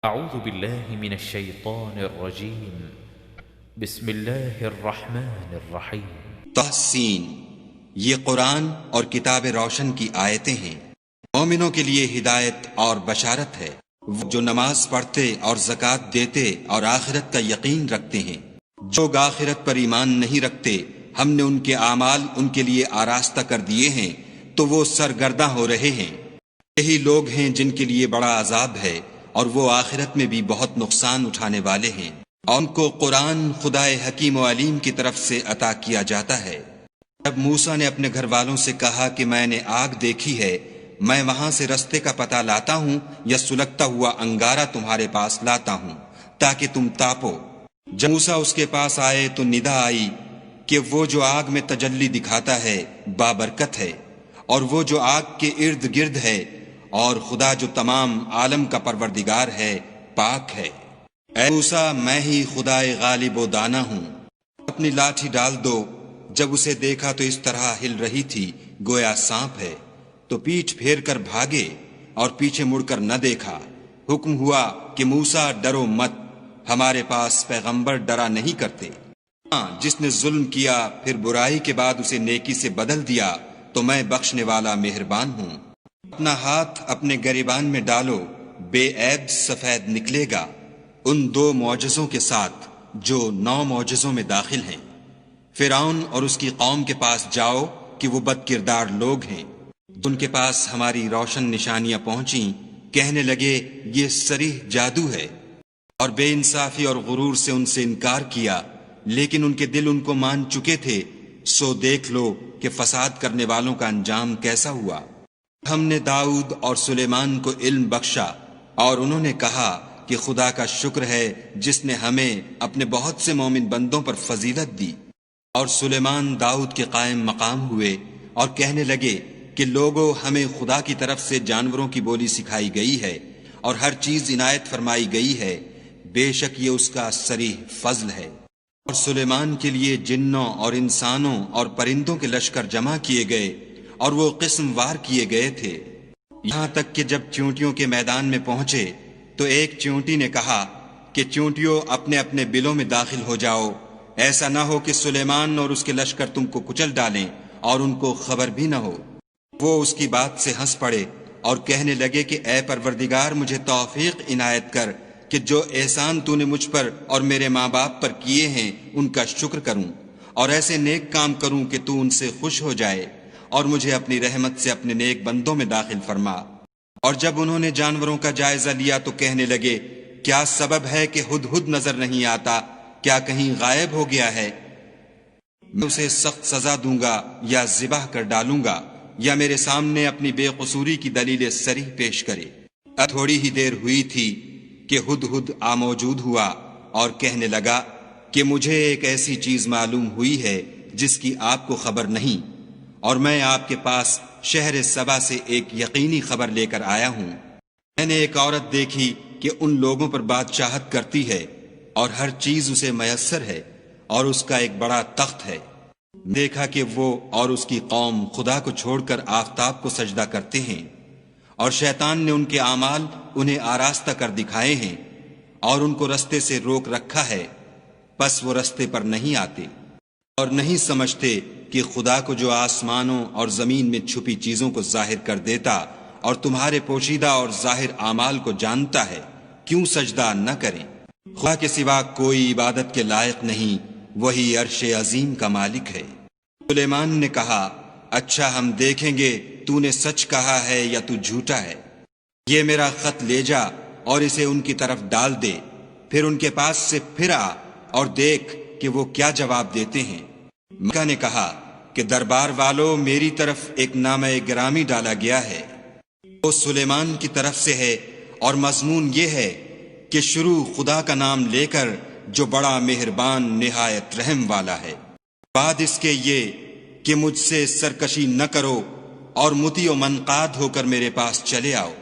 أعوذ بالله من الشيطان الرجيم بسم الله الرحمن الرحيم تحسین، یہ قرآن اور کتاب روشن کی آیتیں ہیں۔ مومنوں کے لیے ہدایت اور بشارت ہے، وہ جو نماز پڑھتے اور زکوٰۃ دیتے اور آخرت کا یقین رکھتے ہیں۔ جو آخرت پر ایمان نہیں رکھتے، ہم نے ان کے اعمال ان کے لیے آراستہ کر دیے ہیں تو وہ سرگرداں ہو رہے ہیں۔ یہی لوگ ہیں جن کے لیے بڑا عذاب ہے اور وہ آخرت میں بھی بہت نقصان اٹھانے والے ہیں۔ اور ان کو قرآن خدائے حکیم و علیم کی طرف سے عطا کیا جاتا ہے۔ جب موسیٰ نے اپنے گھر والوں سے کہا کہ میں نے آگ دیکھی ہے، میں وہاں سے رستے کا پتہ لاتا ہوں یا سلگتا ہوا انگارہ تمہارے پاس لاتا ہوں تاکہ تم تاپو۔ جب موسیٰ اس کے پاس آئے تو ندا آئی کہ وہ جو آگ میں تجلی دکھاتا ہے بابرکت ہے، اور وہ جو آگ کے ارد گرد ہے، اور خدا جو تمام عالم کا پروردگار ہے پاک ہے۔ اے موسیٰ، میں ہی خدائے غالب و دانا ہوں۔ اپنی لاٹھی ڈال دو۔ جب اسے دیکھا تو اس طرح ہل رہی تھی گویا سانپ ہے، تو پیٹھ پھیر کر بھاگے اور پیچھے مڑ کر نہ دیکھا۔ حکم ہوا کہ موسیٰ ڈرو مت، ہمارے پاس پیغمبر ڈرا نہیں کرتے۔ ہاں، جس نے ظلم کیا پھر برائی کے بعد اسے نیکی سے بدل دیا تو میں بخشنے والا مہربان ہوں۔ اپنا ہاتھ اپنے گریبان میں ڈالو، بے عیب سفید نکلے گا، ان 2 معجزوں کے ساتھ جو 9 معجزوں میں داخل ہیں۔ فرعون اور اس کی قوم کے پاس جاؤ کہ وہ بد کردار لوگ ہیں۔ ان کے پاس ہماری روشن نشانیاں پہنچیں، کہنے لگے یہ صریح جادو ہے، اور بے انصافی اور غرور سے ان سے انکار کیا، لیکن ان کے دل ان کو مان چکے تھے۔ سو دیکھ لو کہ فساد کرنے والوں کا انجام کیسا ہوا۔ ہم نے داؤد اور سلیمان کو علم بخشا، اور انہوں نے کہا کہ خدا کا شکر ہے جس نے ہمیں اپنے بہت سے مومن بندوں پر فضیلت دی۔ اور سلیمان داؤد کے قائم مقام ہوئے اور کہنے لگے کہ لوگوں، ہمیں خدا کی طرف سے جانوروں کی بولی سکھائی گئی ہے اور ہر چیز عنایت فرمائی گئی ہے، بے شک یہ اس کا صریح فضل ہے۔ اور سلیمان کے لیے جنوں اور انسانوں اور پرندوں کے لشکر جمع کیے گئے، اور وہ قسم وار کیے گئے تھے، یہاں تک کہ جب چونٹیوں کے میدان میں پہنچے تو ایک چونٹی نے کہا کہ چونٹیوں اپنے اپنے بلوں میں داخل ہو جاؤ، ایسا نہ ہو کہ سلیمان اور اس کے لشکر تم کو کچل ڈالیں اور ان کو خبر بھی نہ ہو۔ وہ اس کی بات سے ہنس پڑے اور کہنے لگے کہ اے پروردگار، مجھے توفیق عنایت کر کہ جو احسان تو نے مجھ پر اور میرے ماں باپ پر کیے ہیں ان کا شکر کروں، اور ایسے نیک کام کروں کہ تو ان سے خوش ہو جائے، اور مجھے اپنی رحمت سے اپنے نیک بندوں میں داخل فرما۔ اور جب انہوں نے جانوروں کا جائزہ لیا تو کہنے لگے کیا سبب ہے کہ ہدہد نظر نہیں آتا؟ کیا کہیں غائب ہو گیا ہے؟ میں اسے سخت سزا دوں گا یا ذبح کر ڈالوں گا، یا میرے سامنے اپنی بے قصوری کی دلیل صریح پیش کرے۔ تھوڑی ہی دیر ہوئی تھی کہ ہدہد موجود ہوا اور کہنے لگا کہ مجھے ایک ایسی چیز معلوم ہوئی ہے جس کی آپ کو خبر نہیں، اور میں آپ کے پاس شہر سبا سے ایک یقینی خبر لے کر آیا ہوں۔ میں نے ایک عورت دیکھی کہ ان لوگوں پر بادشاہت کرتی ہے اور ہر چیز اسے میسر ہے، اور اس کا ایک بڑا تخت ہے۔ دیکھا کہ وہ اور اس کی قوم خدا کو چھوڑ کر آفتاب کو سجدہ کرتے ہیں، اور شیطان نے ان کے اعمال انہیں آراستہ کر دکھائے ہیں اور ان کو رستے سے روک رکھا ہے، پس وہ رستے پر نہیں آتے اور نہیں سمجھتے کہ خدا کو جو آسمانوں اور زمین میں چھپی چیزوں کو ظاہر کر دیتا اور تمہارے پوشیدہ اور ظاہر اعمال کو جانتا ہے، کیوں سجدہ نہ کریں؟ خدا کے سوا کوئی عبادت کے لائق نہیں، وہی عرش عظیم کا مالک ہے۔ سلیمان نے کہا اچھا، ہم دیکھیں گے تو نے سچ کہا ہے یا تو جھوٹا ہے۔ یہ میرا خط لے جا اور اسے ان کی طرف ڈال دے، پھر ان کے پاس سے پھر آ اور دیکھ کہ وہ کیا جواب دیتے ہیں۔ مکہ نے کہا کہ دربار والو، میری طرف ایک نامہ گرامی ڈالا گیا ہے، وہ سلیمان کی طرف سے ہے، اور مضمون یہ ہے کہ شروع خدا کا نام لے کر جو بڑا مہربان نہایت رحم والا ہے، بعد اس کے یہ کہ مجھ سے سرکشی نہ کرو اور مطیع و منقاد ہو کر میرے پاس چلے آؤ۔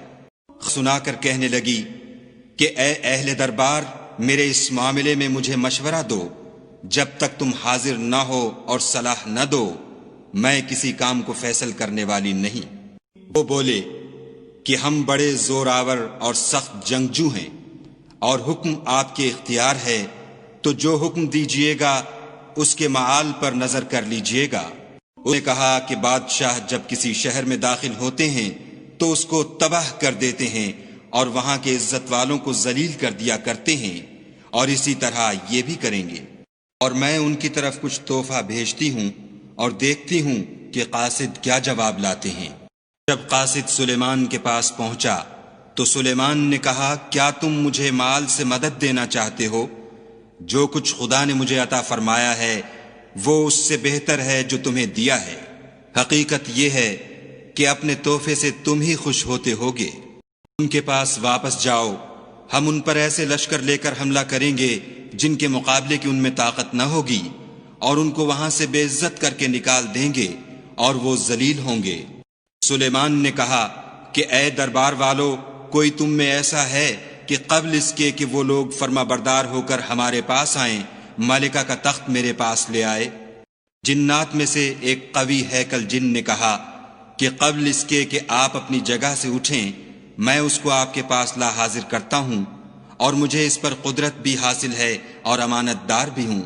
سنا کر کہنے لگی کہ اے اہل دربار، میرے اس معاملے میں مجھے مشورہ دو، جب تک تم حاضر نہ ہو اور صلاح نہ دو میں کسی کام کو فیصل کرنے والی نہیں۔ وہ بولے کہ ہم بڑے زور آور اور سخت جنگجو ہیں، اور حکم آپ کے اختیار ہے، تو جو حکم دیجیے گا اس کے معال پر نظر کر لیجیے گا۔ اس نے کہا کہ بادشاہ جب کسی شہر میں داخل ہوتے ہیں تو اس کو تباہ کر دیتے ہیں اور وہاں کے عزت والوں کو ذلیل کر دیا کرتے ہیں، اور اسی طرح یہ بھی کریں گے۔ اور میں ان کی طرف کچھ تحفہ بھیجتی ہوں اور دیکھتی ہوں کہ قاصد کیا جواب لاتے ہیں۔ جب قاصد سلیمان کے پاس پہنچا تو سلیمان نے کہا، کیا تم مجھے مال سے مدد دینا چاہتے ہو؟ جو کچھ خدا نے مجھے عطا فرمایا ہے وہ اس سے بہتر ہے جو تمہیں دیا ہے۔ حقیقت یہ ہے کہ اپنے تحفے سے تم ہی خوش ہوتے ہوگے۔ ان کے پاس واپس جاؤ، ہم ان پر ایسے لشکر لے کر حملہ کریں گے جن کے مقابلے کی ان میں طاقت نہ ہوگی، اور ان کو وہاں سے بے عزت کر کے نکال دیں گے اور وہ ذلیل ہوں گے۔ سلیمان نے کہا کہ اے دربار والو، کوئی تم میں ایسا ہے کہ قبل اس کے کہ وہ لوگ فرما بردار ہو کر ہمارے پاس آئیں، ملکہ کا تخت میرے پاس لے آئے؟ جنات میں سے ایک قوی ہیکل جن نے کہا کہ قبل اس کے کہ آپ اپنی جگہ سے اٹھیں میں اس کو آپ کے پاس لا حاضر کرتا ہوں، اور مجھے اس پر قدرت بھی حاصل ہے اور امانت دار بھی ہوں۔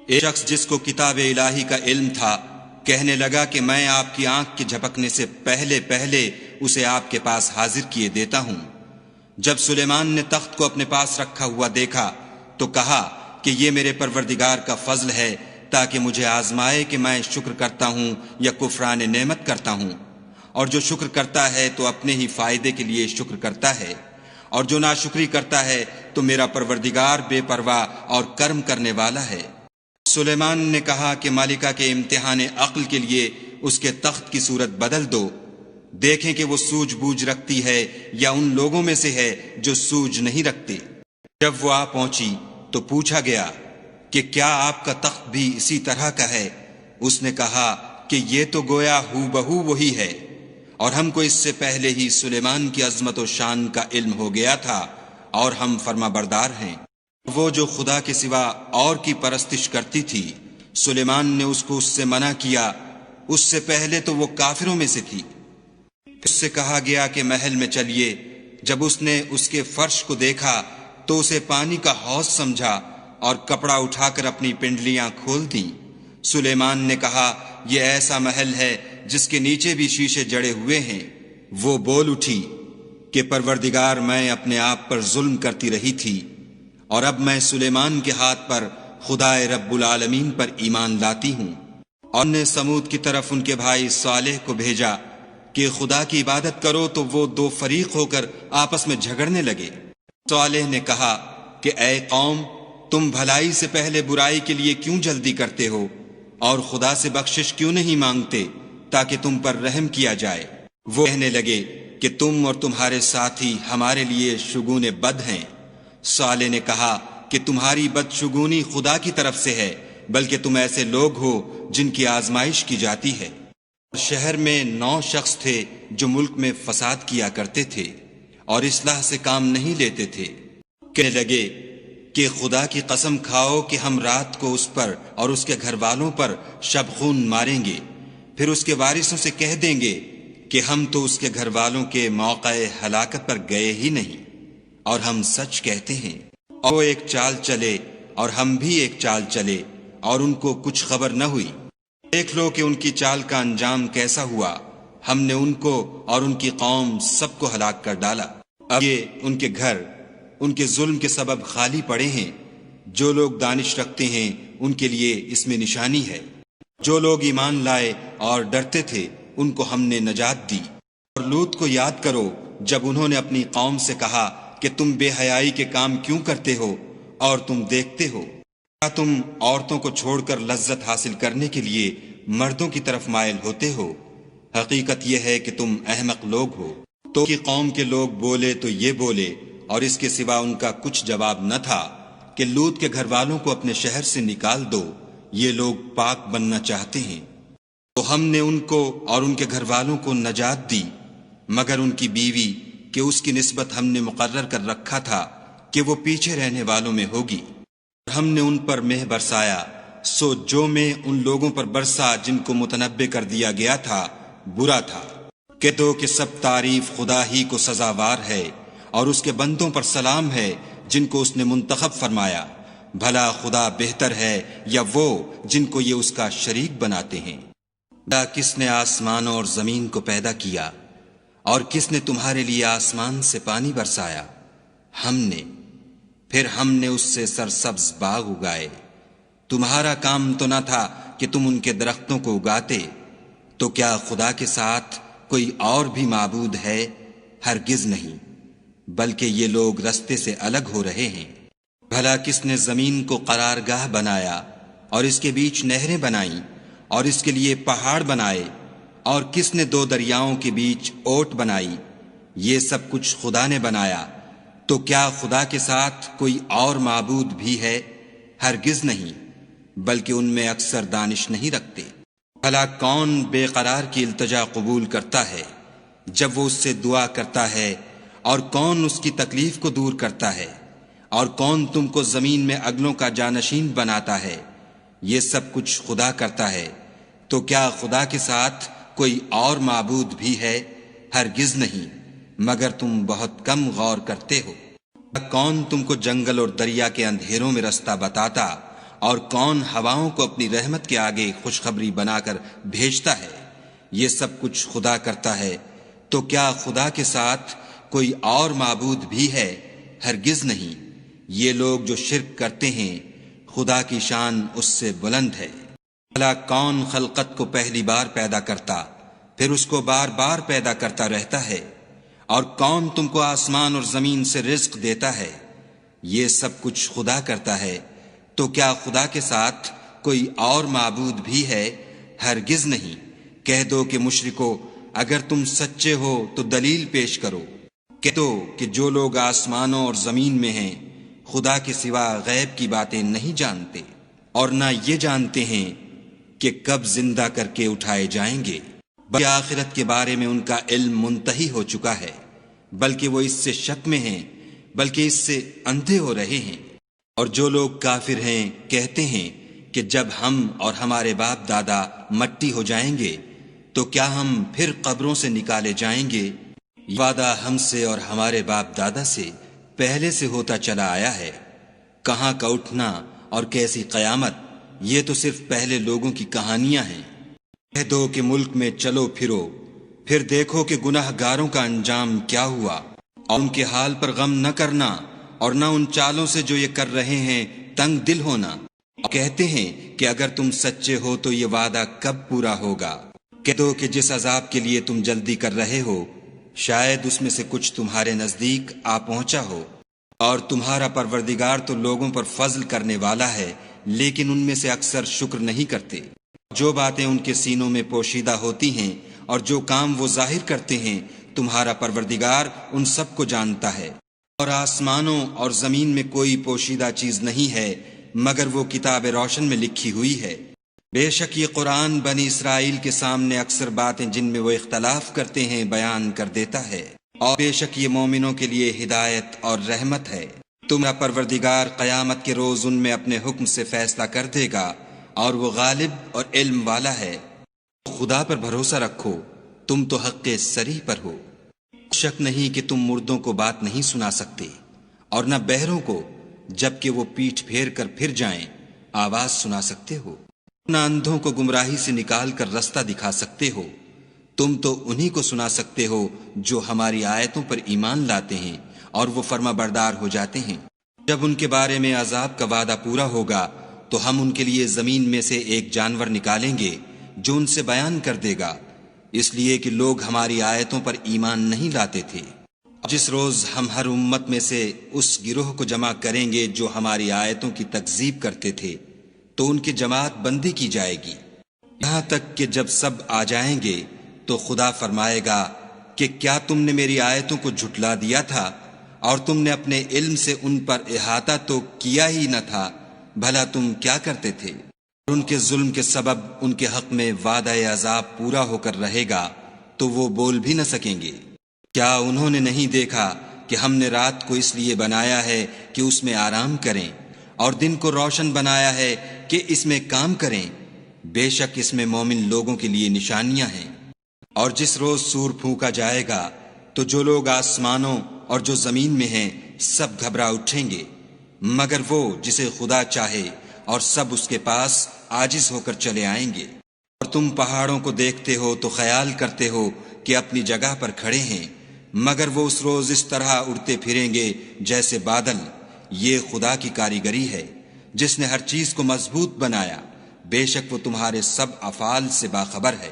ایک شخص جس کو کتاب الہی کا علم تھا کہنے لگا کہ میں آپ کی آنکھ کے جھپکنے سے پہلے اسے آپ کے پاس حاضر کیے دیتا ہوں۔ جب سلیمان نے تخت کو اپنے پاس رکھا ہوا دیکھا تو کہا کہ یہ میرے پروردگار کا فضل ہے تاکہ مجھے آزمائے کہ میں شکر کرتا ہوں یا کفران نعمت کرتا ہوں، اور جو شکر کرتا ہے تو اپنے ہی فائدے کے لیے شکر کرتا ہے، اور جو ناشکری کرتا ہے تو میرا پروردگار بے پرواہ اور کرم کرنے والا ہے۔ سلیمان نے کہا کہ مالکہ کے امتحان عقل کے لیے اس کے تخت کی صورت بدل دو، دیکھیں کہ وہ سوجھ بوجھ رکھتی ہے یا ان لوگوں میں سے ہے جو سوجھ نہیں رکھتے۔ جب وہ آ پہنچی تو پوچھا گیا کہ کیا آپ کا تخت بھی اسی طرح کا ہے؟ اس نے کہا کہ یہ تو گویا ہو بہو وہی ہے، اور ہم کو اس سے پہلے ہی سلیمان کی عظمت و شان کا علم ہو گیا تھا، اور ہم فرما بردار ہیں۔ وہ جو خدا کے سوا اور کی پرستش کرتی تھی، سلیمان نے اس کو اس سے منع کیا، اس سے پہلے تو وہ کافروں میں سے تھی۔ اس سے کہا گیا کہ محل میں چلیے۔ جب اس نے اس کے فرش کو دیکھا تو اسے پانی کا حوض سمجھا اور کپڑا اٹھا کر اپنی پنڈلیاں کھول دیں۔ سلیمان نے کہا یہ ایسا محل ہے جس کے نیچے بھی شیشے جڑے ہوئے ہیں۔ وہ بول اٹھی کہ پروردگار، میں اپنے آپ پر ظلم کرتی رہی تھی، اور اب میں سلیمان کے ہاتھ پر خدائے رب العالمین پر ایمان لاتی ہوں۔ اور نے سمود کی طرف ان کے بھائی صالح کو بھیجا کہ خدا کی عبادت کرو، تو وہ دو فریق ہو کر آپس میں جھگڑنے لگے۔ صالح نے کہا کہ اے قوم، تم بھلائی سے پہلے برائی کے لیے کیوں جلدی کرتے ہو، اور خدا سے بخشش کیوں نہیں مانگتے تاکہ تم پر رحم کیا جائے؟ وہ کہنے لگے کہ تم اور تمہارے ساتھی ہمارے لیے شگون بد ہیں۔ صالح نے کہا کہ تمہاری بدشگونی خدا کی طرف سے ہے، بلکہ تم ایسے لوگ ہو جن کی آزمائش کی جاتی ہے۔ شہر میں 9 شخص تھے جو ملک میں فساد کیا کرتے تھے اور اصلاح سے کام نہیں لیتے تھے۔ کہنے لگے کہ خدا کی قسم کھاؤ کہ ہم رات کو اس پر اور اس کے گھر والوں پر شبخون ماریں گے، پھر اس کے وارثوں سے کہہ دیں گے کہ ہم تو اس کے گھر والوں کے موقع ہلاکت پر گئے ہی نہیں، اور ہم سچ کہتے ہیں۔ اور وہ ایک چال چلے اور ہم بھی ایک چال چلے، اور ان کو کچھ خبر نہ ہوئی۔ دیکھ لو کہ ان کی چال کا انجام کیسا ہوا، ہم نے ان کو اور ان کی قوم سب کو ہلاک کر ڈالا۔ اب یہ ان کے گھر ان کے ظلم کے سبب خالی پڑے ہیں۔ جو لوگ دانش رکھتے ہیں ان کے لیے اس میں نشانی ہے۔ جو لوگ ایمان لائے اور ڈرتے تھے ان کو ہم نے نجات دی۔ اور لوط کو یاد کرو جب انہوں نے اپنی قوم سے کہا کہ تم بے حیائی کے کام کیوں کرتے ہو، اور تم دیکھتے ہو کیا تم عورتوں کو چھوڑ کر لذت حاصل کرنے کے لیے مردوں کی طرف مائل ہوتے ہو؟ حقیقت یہ ہے کہ تم احمق لوگ ہو۔ تو کی قوم کے لوگ بولے تو یہ بولے، اور اس کے سوا ان کا کچھ جواب نہ تھا کہ لوط کے گھر والوں کو اپنے شہر سے نکال دو، یہ لوگ پاک بننا چاہتے ہیں۔ تو ہم نے ان کو اور ان کے گھر والوں کو نجات دی، مگر ان کی بیوی کہ اس کی نسبت ہم نے مقرر کر رکھا تھا کہ وہ پیچھے رہنے والوں میں ہوگی۔ ہم نے ان پر مہ برسایا، سو جو میں ان لوگوں پر برسا جن کو متنبع کر دیا گیا تھا برا تھا۔ کہہ دو کہ سب تعریف خدا ہی کو سزاوار ہے، اور اس کے بندوں پر سلام ہے جن کو اس نے منتخب فرمایا، بھلا خدا بہتر ہے یا وہ جن کو یہ اس کا شریک بناتے ہیں؟ بھلا کس نے آسمانوں اور زمین کو پیدا کیا، اور کس نے تمہارے لیے آسمان سے پانی برسایا؟ ہم نے، پھر ہم نے اس سے سرسبز باغ اگائے۔ تمہارا کام تو نہ تھا کہ تم ان کے درختوں کو اگاتے، تو کیا خدا کے ساتھ کوئی اور بھی معبود ہے؟ ہرگز نہیں، بلکہ یہ لوگ رستے سے الگ ہو رہے ہیں۔ بھلا کس نے زمین کو قرارگاہ بنایا اور اس کے بیچ نہریں بنائیں اور اس کے لیے پہاڑ بنائے، اور کس نے 2 دریاؤں کے بیچ اوٹ بنائی؟ یہ سب کچھ خدا نے بنایا، تو کیا خدا کے ساتھ کوئی اور معبود بھی ہے؟ ہرگز نہیں، بلکہ ان میں اکثر دانش نہیں رکھتے۔ بھلا کون بے قرار کی التجا قبول کرتا ہے جب وہ اس سے دعا کرتا ہے، اور کون اس کی تکلیف کو دور کرتا ہے، اور کون تم کو زمین میں اگلوں کا جانشین بناتا ہے؟ یہ سب کچھ خدا کرتا ہے، تو کیا خدا کے ساتھ کوئی اور معبود بھی ہے؟ ہرگز نہیں، مگر تم بہت کم غور کرتے ہو۔ کون تم کو جنگل اور دریا کے اندھیروں میں رستہ بتاتا، اور کون ہواؤں کو اپنی رحمت کے آگے خوشخبری بنا کر بھیجتا ہے؟ یہ سب کچھ خدا کرتا ہے، تو کیا خدا کے ساتھ کوئی اور معبود بھی ہے؟ ہرگز نہیں، یہ لوگ جو شرک کرتے ہیں خدا کی شان اس سے بلند ہے۔ بھلا کون خلقت کو پہلی بار پیدا کرتا پھر اس کو بار بار پیدا کرتا رہتا ہے؟ اور کون تم کو آسمان اور زمین سے رزق دیتا ہے؟ یہ سب کچھ خدا کرتا ہے، تو کیا خدا کے ساتھ کوئی اور معبود بھی ہے؟ ہرگز نہیں۔ کہہ دو کہ مشرکو، اگر تم سچے ہو تو دلیل پیش کرو۔ کہہ دو کہ جو لوگ آسمانوں اور زمین میں ہیں خدا کے سوا غیب کی باتیں نہیں جانتے، اور نہ یہ جانتے ہیں کہ کب زندہ کر کے اٹھائے جائیں گے، بلکہ آخرت کے بارے میں ان کا علم منتہی ہو چکا ہے، بلکہ وہ اس سے شک میں ہیں، بلکہ اس سے اندھے ہو رہے ہیں۔ اور جو لوگ کافر ہیں کہتے ہیں کہ جب ہم اور ہمارے باپ دادا مٹی ہو جائیں گے تو کیا ہم پھر قبروں سے نکالے جائیں گے؟ یہ وعدہ ہم سے اور ہمارے باپ دادا سے پہلے سے ہوتا چلا آیا ہے۔ کہاں کا اٹھنا اور کیسی قیامت، یہ تو صرف پہلے لوگوں کی کہانیاں ہیں۔ کہہ دو کہ ملک میں چلو پھرو، پھر دیکھو کہ گناہ گاروں کا انجام کیا ہوا، اور ان کے حال پر غم نہ کرنا، اور نہ ان چالوں سے جو یہ کر رہے ہیں تنگ دل ہونا۔ اور کہتے ہیں کہ اگر تم سچے ہو تو یہ وعدہ کب پورا ہوگا؟ کہہ دو کہ جس عذاب کے لیے تم جلدی کر رہے ہو شاید اس میں سے کچھ تمہارے نزدیک آ پہنچا ہو، اور تمہارا پروردگار تو لوگوں پر فضل کرنے والا ہے، لیکن ان میں سے اکثر شکر نہیں کرتے۔ جو باتیں ان کے سینوں میں پوشیدہ ہوتی ہیں اور جو کام وہ ظاہر کرتے ہیں تمہارا پروردگار ان سب کو جانتا ہے۔ اور آسمانوں اور زمین میں کوئی پوشیدہ چیز نہیں ہے مگر وہ کتاب روشن میں لکھی ہوئی ہے۔ بے شک یہ قرآن بنی اسرائیل کے سامنے اکثر باتیں جن میں وہ اختلاف کرتے ہیں بیان کر دیتا ہے، اور بے شک یہ مومنوں کے لیے ہدایت اور رحمت ہے۔ تمہارا پروردگار قیامت کے روز ان میں اپنے حکم سے فیصلہ کر دے گا، اور وہ غالب اور علم والا ہے۔ خدا پر بھروسہ رکھو، تم تو حق صریح پر ہو۔ شک نہیں کہ تم مردوں کو بات نہیں سنا سکتے، اور نہ بہروں کو جبکہ وہ پیٹھ پھیر کر پھر جائیں آواز سنا سکتے ہو، نہ اندھوں کو گمراہی سے نکال کر رستہ دکھا سکتے ہو۔ تم تو انہی کو سنا سکتے ہو جو ہماری آیتوں پر ایمان لاتے ہیں اور وہ فرما بردار ہو جاتے ہیں۔ جب ان کے بارے میں عذاب کا وعدہ پورا ہوگا تو ہم ان کے لیے زمین میں سے ایک جانور نکالیں گے جو ان سے بیان کر دے گا، اس لیے کہ لوگ ہماری آیتوں پر ایمان نہیں لاتے تھے۔ جس روز ہم ہر امت میں سے اس گروہ کو جمع کریں گے جو ہماری آیتوں کی تکذیب کرتے تھے تو ان کی جماعت بندی کی جائے گی، یہاں تک کہ جب سب آ جائیں گے تو خدا فرمائے گا کہ کیا تم نے میری آیتوں کو جھٹلا دیا تھا اور تم نے اپنے علم سے ان پر احاطہ تو کیا ہی نہ تھا؟ بھلا تم کیا کرتے تھے؟ ان کے ظلم کے سبب ان کے حق میں وعدہ عذاب پورا ہو کر رہے گا تو وہ بول بھی نہ سکیں گے۔ کیا انہوں نے نہیں دیکھا کہ ہم نے رات کو اس لیے بنایا ہے کہ اس میں آرام کریں، اور دن کو روشن بنایا ہے کہ اس میں کام کریں؟ بے شک اس میں مومن لوگوں کے لیے نشانیاں ہیں۔ اور جس روز سور پھونکا جائے گا تو جو لوگ آسمانوں اور جو زمین میں ہیں سب گھبرا اٹھیں گے مگر وہ جسے خدا چاہے، اور سب اس کے پاس عاجز ہو کر چلے آئیں گے۔ اور تم پہاڑوں کو دیکھتے ہو تو خیال کرتے ہو کہ اپنی جگہ پر کھڑے ہیں، مگر وہ اس روز اس طرح اڑتے پھریں گے جیسے بادل۔ یہ خدا کی کاریگری ہے جس نے ہر چیز کو مضبوط بنایا، بے شک وہ تمہارے سب افعال سے باخبر ہے۔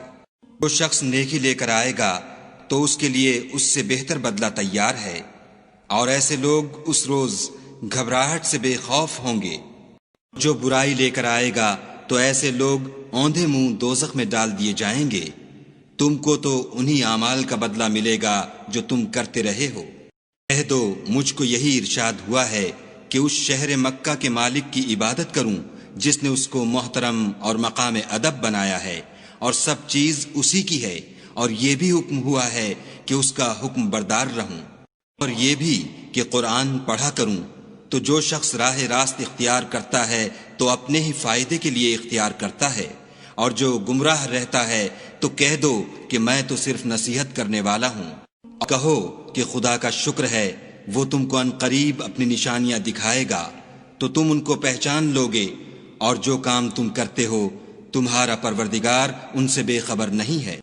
جو شخص نیکی لے کر آئے گا تو اس کے لیے اس سے بہتر بدلہ تیار ہے، اور ایسے لوگ اس روز گھبراہٹ سے بے خوف ہوں گے۔ جو برائی لے کر آئے گا تو ایسے لوگ اوندھے منہ دوزخ میں ڈال دیے جائیں گے۔ تم کو تو انہی اعمال کا بدلہ ملے گا جو تم کرتے رہے ہو۔ کہہ دو مجھ کو یہی ارشاد ہوا ہے کہ اس شہر مکہ کے مالک کی عبادت کروں جس نے اس کو محترم اور مقام ادب بنایا ہے، اور سب چیز اسی کی ہے، اور یہ بھی حکم ہوا ہے کہ اس کا حکم بردار رہوں، اور یہ بھی کہ قرآن پڑھا کروں۔ تو جو شخص راہ راست اختیار کرتا ہے تو اپنے ہی فائدے کے لیے اختیار کرتا ہے، اور جو گمراہ رہتا ہے تو کہہ دو کہ میں تو صرف نصیحت کرنے والا ہوں۔ کہو کہ خدا کا شکر ہے، وہ تم کو عنقریب اپنی نشانیاں دکھائے گا تو تم ان کو پہچان لوگے، اور جو کام تم کرتے ہو تمہارا پروردگار ان سے بے خبر نہیں ہے۔